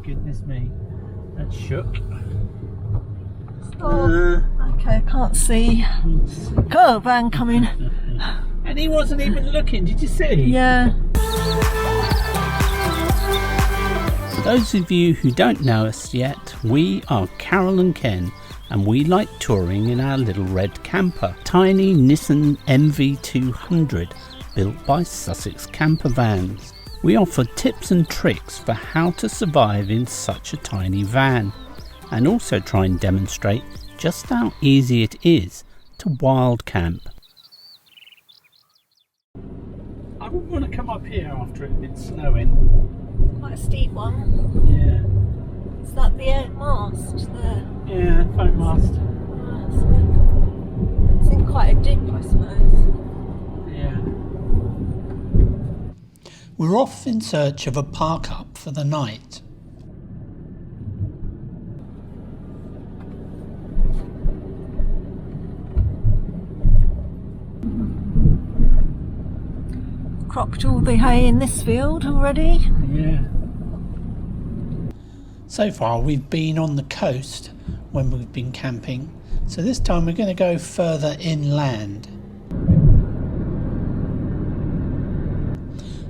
goodness me. That shook. Stop. Okay, I can't see. Caravan coming. And he wasn't even looking, did you see? Yeah. For those of you who don't know us yet, we are Carol and Ken, and we like touring in our little red camper, tiny Nissan MV200 built by Sussex Camper Vans. We offer tips and tricks for how to survive in such a tiny van, and also try and demonstrate just how easy it is to wild camp. I wouldn't want to come up here after it had been snowing. Quite a steep one. Yeah. Is that the air mast there? Yeah, foam mast. It's in quite a dip, I suppose. Yeah. We're off in search of a park-up for the night. Cropped all the hay in this field already. Yeah. So far we've been on the coast when we've been camping, so this time we're going to go further inland.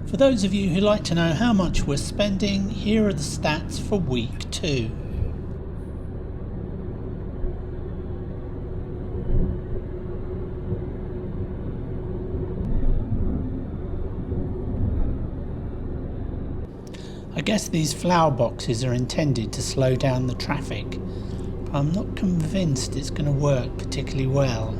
For those of you who like to know how much we're spending, here are the stats for week 2. I guess these flower boxes are intended to slow down the traffic, but I'm not convinced it's going to work particularly well.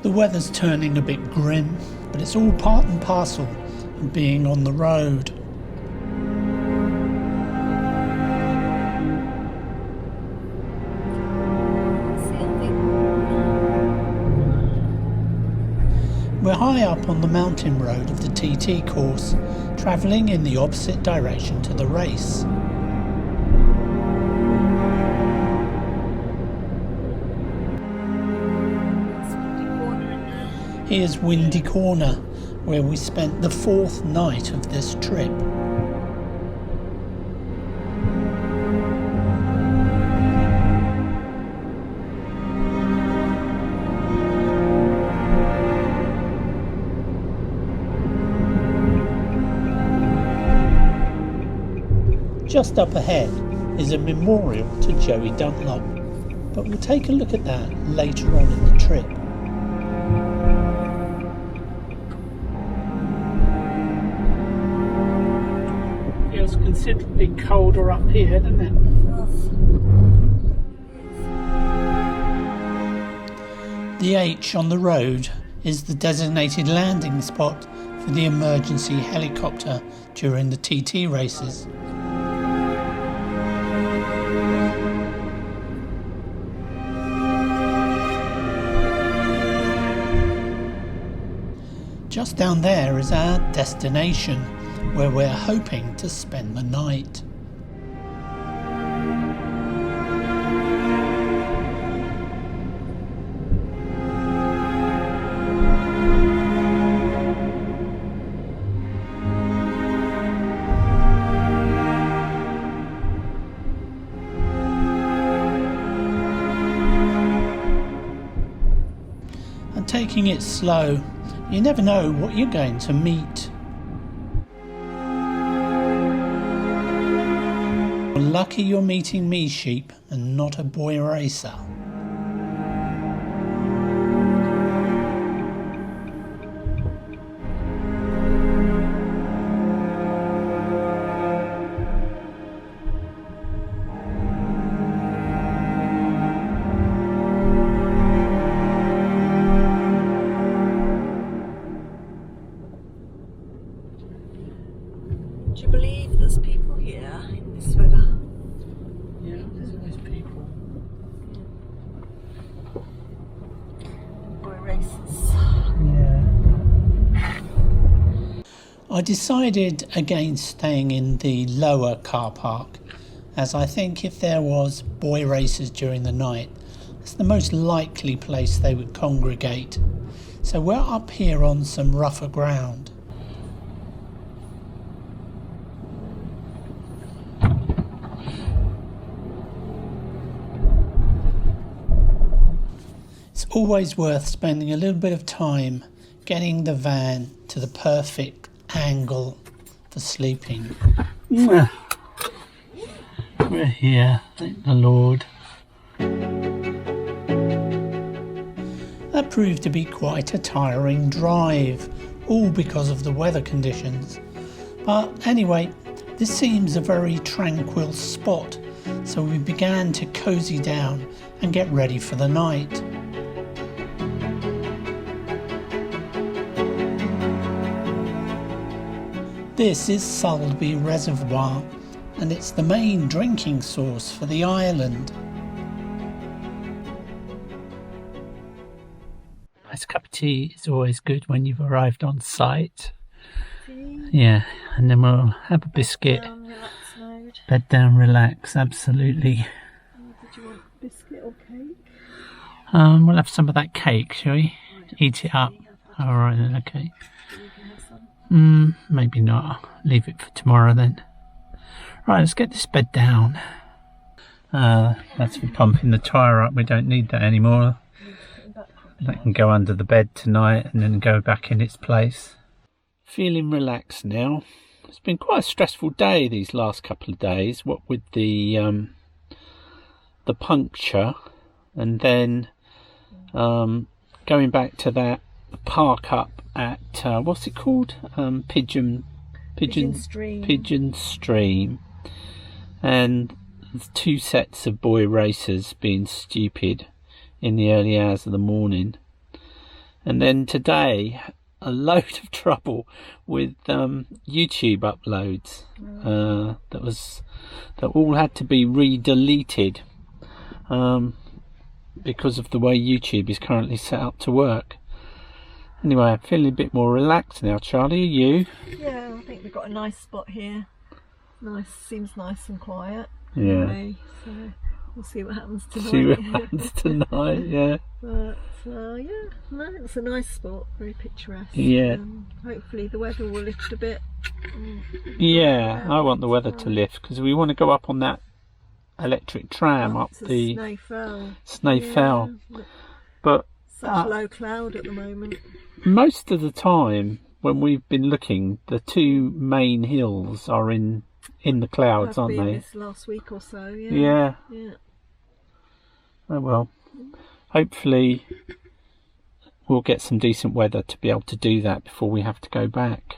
The weather's turning a bit grim, but it's all part and parcel of being on the road. We're high up on the mountain road of the TT course, travelling in the opposite direction to the race. Here's Windy Corner, where we spent the 4th night of this trip. Just up ahead is a memorial to Joey Dunlop, but we'll take a look at that later on in the trip. Feels considerably colder up here, doesn't it? The H on the road is the designated landing spot for the emergency helicopter during the TT races. Just down there is our destination, where we're hoping to spend the night. And taking it slow, you never know what you're going to meet. You're lucky you're meeting me, sheep, and not a boy racer. Do you believe there's people here in this weather? Yeah, there's always people. Boy races. Yeah. I decided against staying in the lower car park, as I think if there was boy races during the night, it's the most likely place they would congregate. So we're up here on some rougher ground. It's always worth spending a little bit of time getting the van to the perfect angle for sleeping. We're here, thank the Lord. That proved to be quite a tiring drive, all because of the weather conditions. But anyway, this seems a very tranquil spot, so we began to cozy down and get ready for the night. This is Sulby Reservoir, and it's the main drinking source for the island. Nice cup of tea is always good when you've arrived on site. Yeah, and then we'll have a biscuit. Bed down, relax, absolutely. Did you want biscuit or cake? We'll have some of that cake, shall we? Eat it up. Alright then, okay. Maybe not. Leave it for tomorrow then. Right, let's get this bed down. That's for pumping the tyre up. We don't need that anymore. That can go under the bed tonight and then go back in its place. Feeling relaxed now. It's been quite a stressful day these last couple of days. What with the puncture, and then going back to that park up at what's it called? Pigeon Stream, and two sets of boy racers being stupid in the early hours of the morning, and then today a load of trouble with YouTube uploads that all had to be re-deleted because of the way YouTube is currently set up to work. Anyway, I'm feeling a bit more relaxed now. Charlie, are you? Yeah, I think we've got a nice spot here. Nice, seems nice and quiet. Yeah. Anyway, so we'll see what happens tonight. See what happens tonight, yeah. But yeah, no, it's a nice spot, very picturesque. Yeah. Hopefully the weather will lift a bit. Yeah, I want the weather to lift because we want to go up on that electric tram up the Snaefell. Yeah, but such low cloud at the moment. Most of the time when we've been looking, the two main hills are in the clouds, aren't they? This last week or so, yeah. Yeah. Oh well. Hopefully we'll get some decent weather to be able to do that before we have to go back.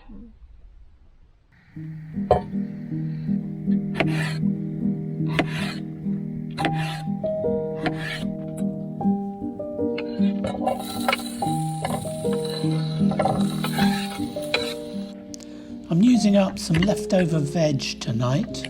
I'm using up some leftover veg tonight.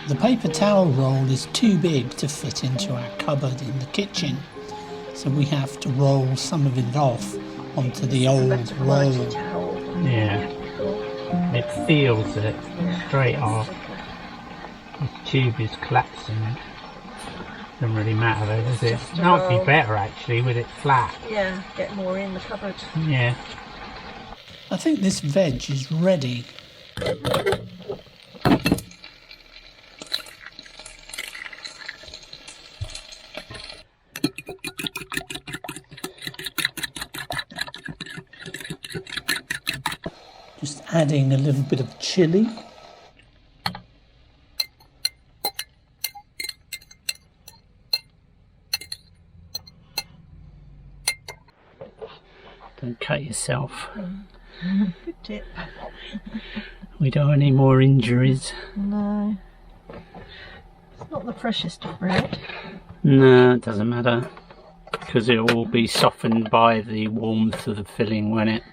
The paper towel roll is too big to fit into our cupboard in the kitchen, so we have to roll some of it off onto the old roll. Yeah, it feels it straight off. The tube is collapsing. Doesn't really matter though, does it? That would be better actually with it flat. Yeah, get more in the cupboard. Yeah. I think this veg is ready. Just adding a little bit of chilli. Don't yourself. Good tip. We don't want any more injuries. No. It's not the freshest of bread. No, it doesn't matter. Because it will be softened by the warmth of the filling, won't it?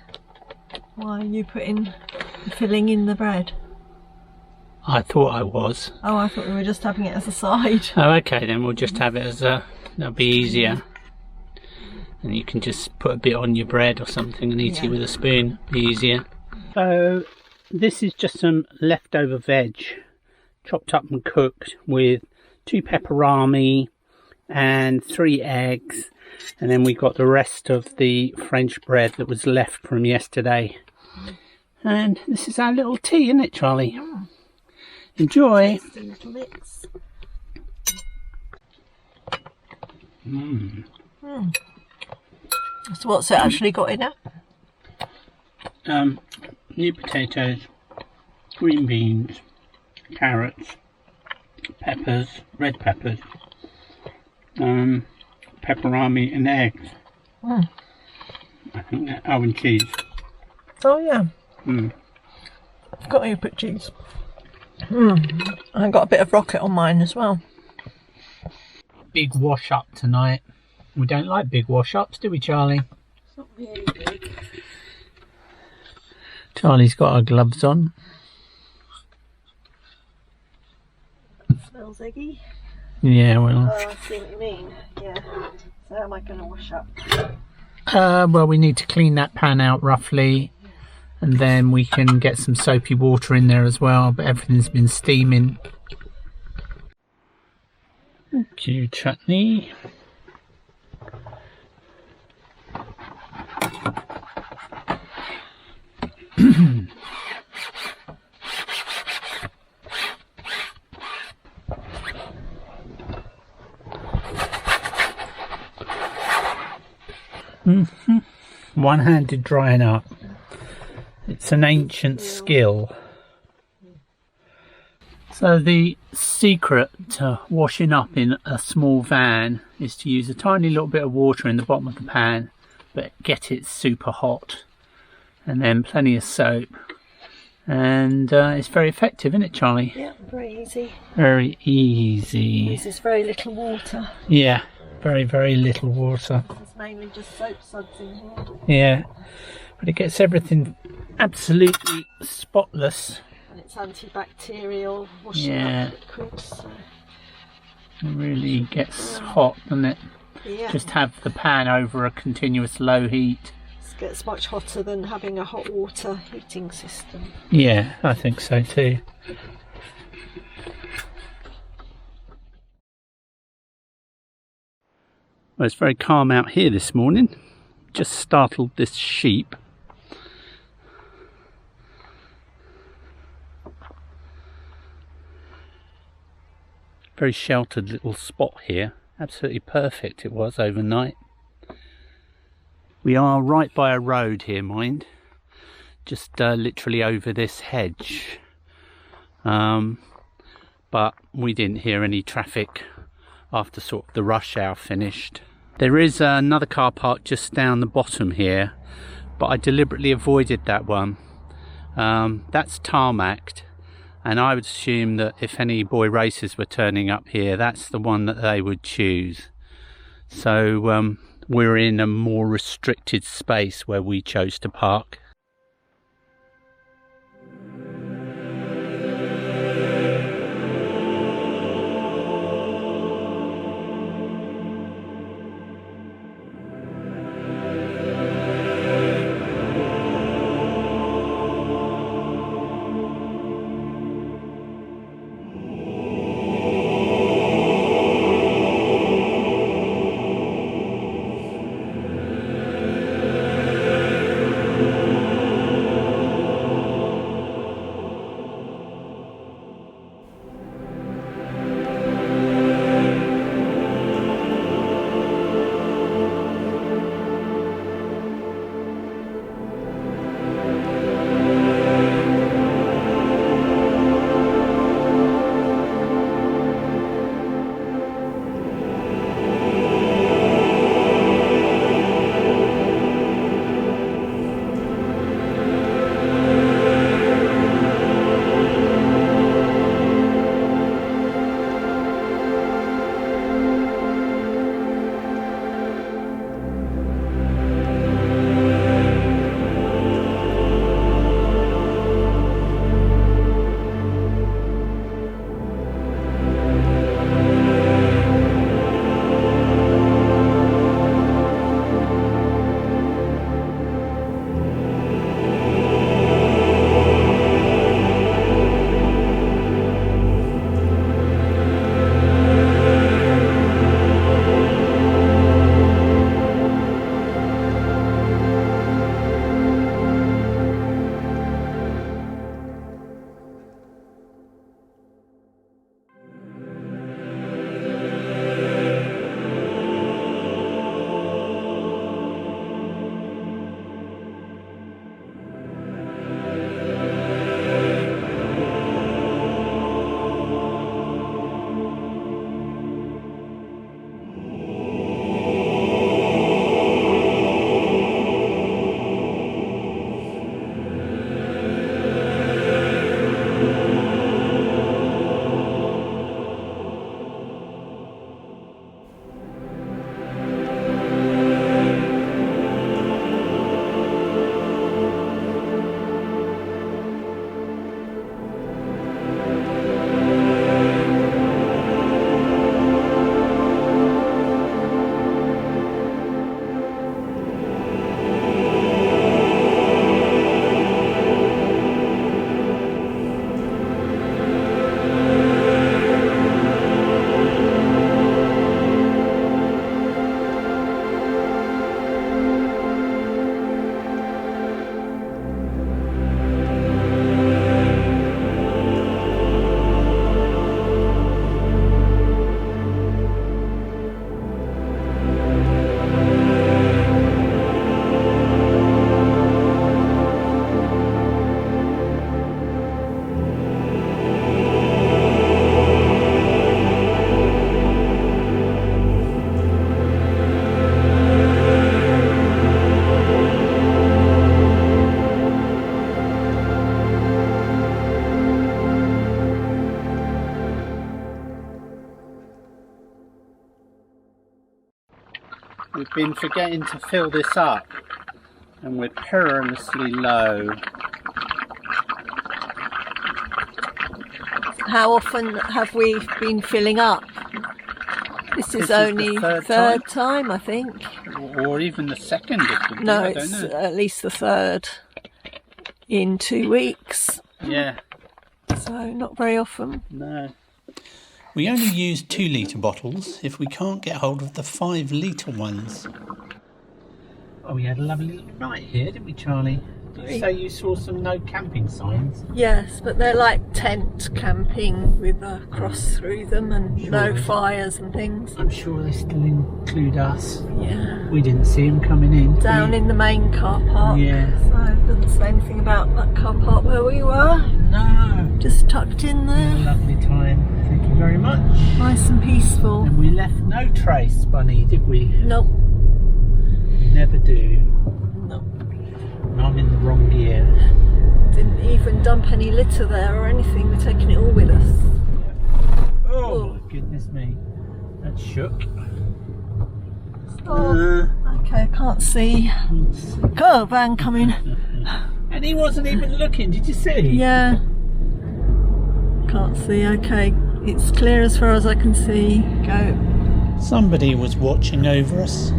Why are you putting the filling in the bread? I thought I was. Oh, I thought we were just having it as a side. Oh, okay, then we'll just have it as a... That'll be easier. And you can just put a bit on your bread or something and eat it with a spoon. Be easier. So, this is just some leftover veg, chopped up and cooked with 2 pepperami and 3 eggs. And then we got the rest of the French bread that was left from yesterday. And this is our little tea, isn't it, Charlie? Enjoy. Tasty little mix. So what's it actually got in it? New potatoes, green beans, carrots, peppers, red peppers, pepperami and eggs. I think that, oh, and cheese. Oh yeah. I've got you put cheese. I got a bit of rocket on mine as well. Big wash up tonight. We don't like big wash ups, do we, Charlie? It's not really big. Charlie's got her gloves on. Smells eggy. Yeah, well. Oh, I see what you mean. Yeah. So how am I going to wash up? Well, we need to clean that pan out roughly, and then we can get some soapy water in there as well, but everything's been steaming. Thank you, chutney. One-handed drying up. It's an ancient skill. So the secret to washing up in a small van is to use a tiny little bit of water in the bottom of the pan, but get it super hot, and then plenty of soap, and it's very effective, isn't it, Charlie? Yeah, very easy. Very easy. This is very little water. Yeah, very, very little water. It's mainly just soap suds in here. Yeah, but it gets everything absolutely spotless. And it's antibacterial washing up liquid. So. It really gets hot, doesn't it? Yeah. Just have the pan over a continuous low heat. It gets much hotter than having a hot water heating system. Yeah, I think so too. Well, it's very calm out here this morning. Just startled this sheep. Very sheltered little spot here. Absolutely perfect it was overnight. We are right by a road here, mind. Just literally over this hedge. But we didn't hear any traffic after sort of the rush hour finished. There is another car park just down the bottom here, but I deliberately avoided that one. That's tarmacked, and I would assume that if any boy racers were turning up here, that's the one that they would choose. So we're in a more restricted space where we chose to park. been forgetting to fill this up, and we're perilously low. How often have we been filling up? This is only the third time, I think. Or even the second. No, it's at least the third in 2 weeks. Yeah. So not very often. No. We only use 2 litre bottles if we can't get hold of the 5 litre ones. Oh, we had a lovely little night here, didn't we, Charlie? Did you say you saw some no camping signs? Yes, but they're like tent camping with a cross through them and no fires and things. I'm sure they still include us. Yeah. We didn't see them coming in. Down in the main car park. Yeah. So it doesn't say anything about that car park where we were. No. Just tucked in there. Lovely time. Thank you very much. Nice and peaceful. And we left no trace, Bunny, did we? Nope. We never do. Nope. And I'm in the wrong gear. Didn't even dump any litter there or anything. We're taking it all with us. Oh, my goodness me. That shook. Oh, okay, I can't see. Oh, van coming. And he wasn't even looking, did you see? Yeah. Can't see, okay. It's clear as far as I can see. Go. Somebody was watching over us.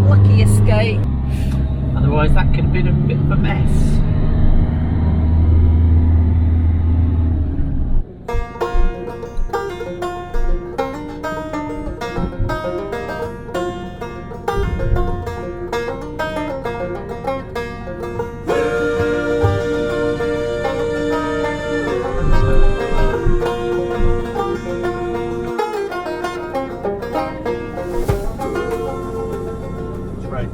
Lucky escape. Otherwise that could have been a bit of a mess.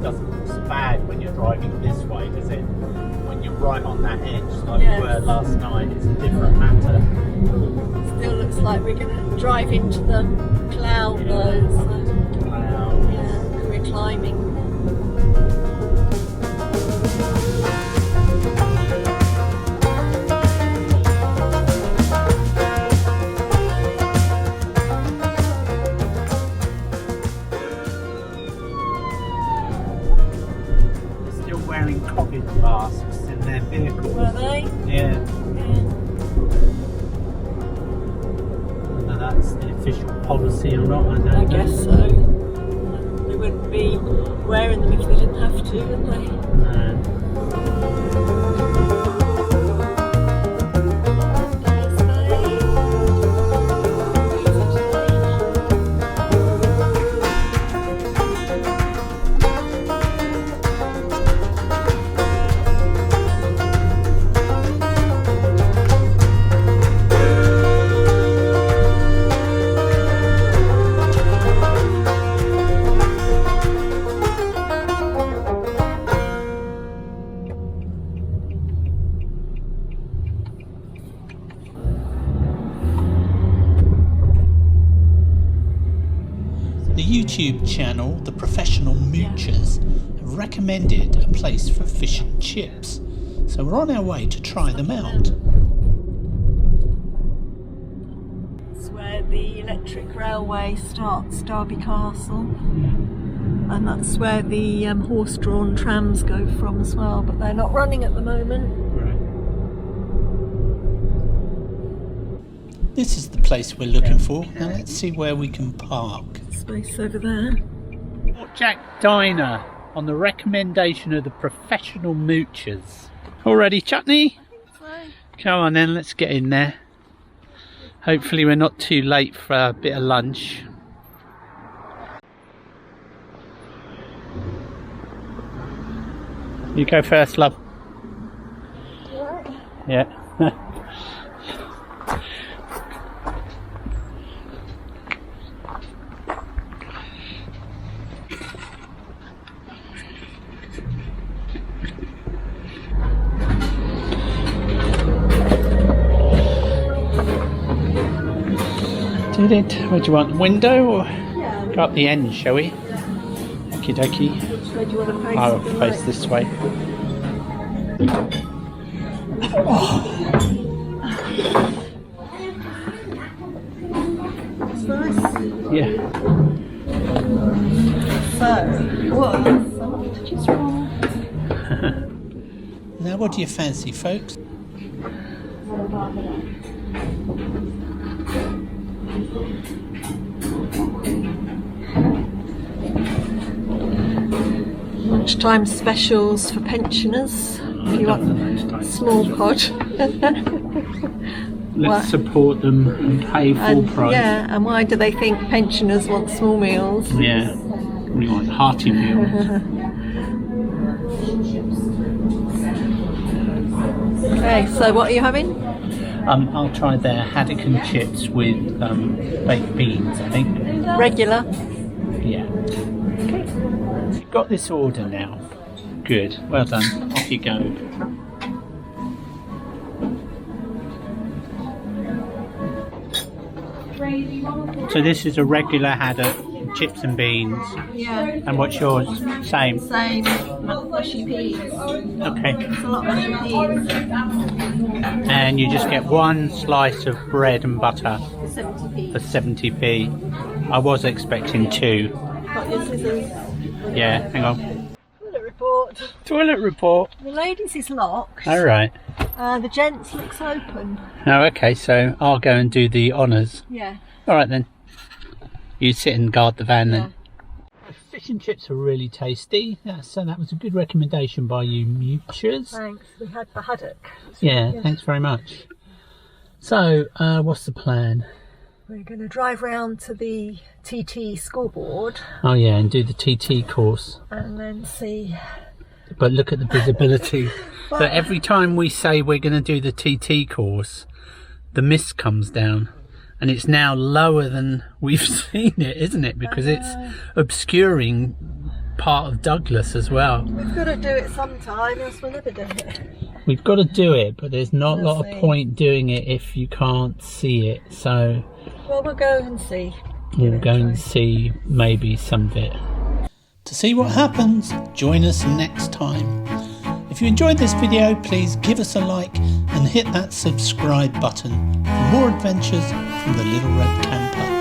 Doesn't look so bad when you're driving this way, does it? When you're right on that edge like we were last night, it's a different matter. Still looks like we're going to drive into the cloud though. So. Clouds. Yeah, we're climbing. Wearing COVID masks in their vehicles. Were they? Yeah. Whether that's the official policy or not, I don't know. I guess so. They wouldn't be wearing them if they didn't have to, would they? No. The YouTube channel, The Professional Moochers, have recommended a place for fish and chips, so we're on our way to try them out. It's where the electric railway starts, Derby Castle, and that's where the horse-drawn trams go from as well, but they're not running at the moment. This is the place we're looking for. Now let's see where we can park. Space over there. Port Jack Diner, on the recommendation of the Professional Moochers. All ready, Chutney? Come on then, let's get in there. Hopefully we're not too late for a bit of lunch. You go first, love. Yeah. Did it? What do you want? Window or go up the end, shall we? Okie dokie. Which way do you want to face? I'll face this way. Oh. It's nice. Yeah. what is wrong? Now what do you fancy, folks? Lunchtime specials for pensioners. If you want small pod. Let's support them and pay full price. Yeah, and why do they think pensioners want small meals? Yeah, we want hearty meals. Okay, so what are you having? I'll try their haddock and chips with baked beans, I think. Regular. Yeah. Okay. You've got this order now. Good. Well done. Off you go. So this is a regular haddock, chips and beans. Yeah. And what's yours? Same. Same. Mushy peas. Okay. It's a lot of mushy peas. And you just get one slice of bread and butter 70p. for 70p. I was expecting two. Got your scissors. Yeah, hang on. Toilet report. Toilet report. The ladies is locked. All right. The gents looks open. Oh, okay, so I'll go and do the honours. Yeah. All right then. You sit and guard the van then. Yeah. Fish and chips are really tasty. So that was a good recommendation by you moochers. Thanks. We had the haddock. Yeah, thanks very much. So, what's the plan? We're going to drive round to the TT scoreboard Oh yeah, and do the TT course. and then see. But look at the visibility. So every time we say we're going to do the TT course, the mist comes down. And it's now lower than we've seen it, isn't it? Because it's obscuring part of Douglas as well. We've got to do it sometime, else we'll never do it. We've got to do it, but there's not a lot We'll of see. point doing it if you can't see it. So Well, we'll go and see. we'll go and see maybe some of it. To see what happens, join us next time. If you enjoyed this video, please give us a like and hit that subscribe button for more adventures from the Little Red Camper.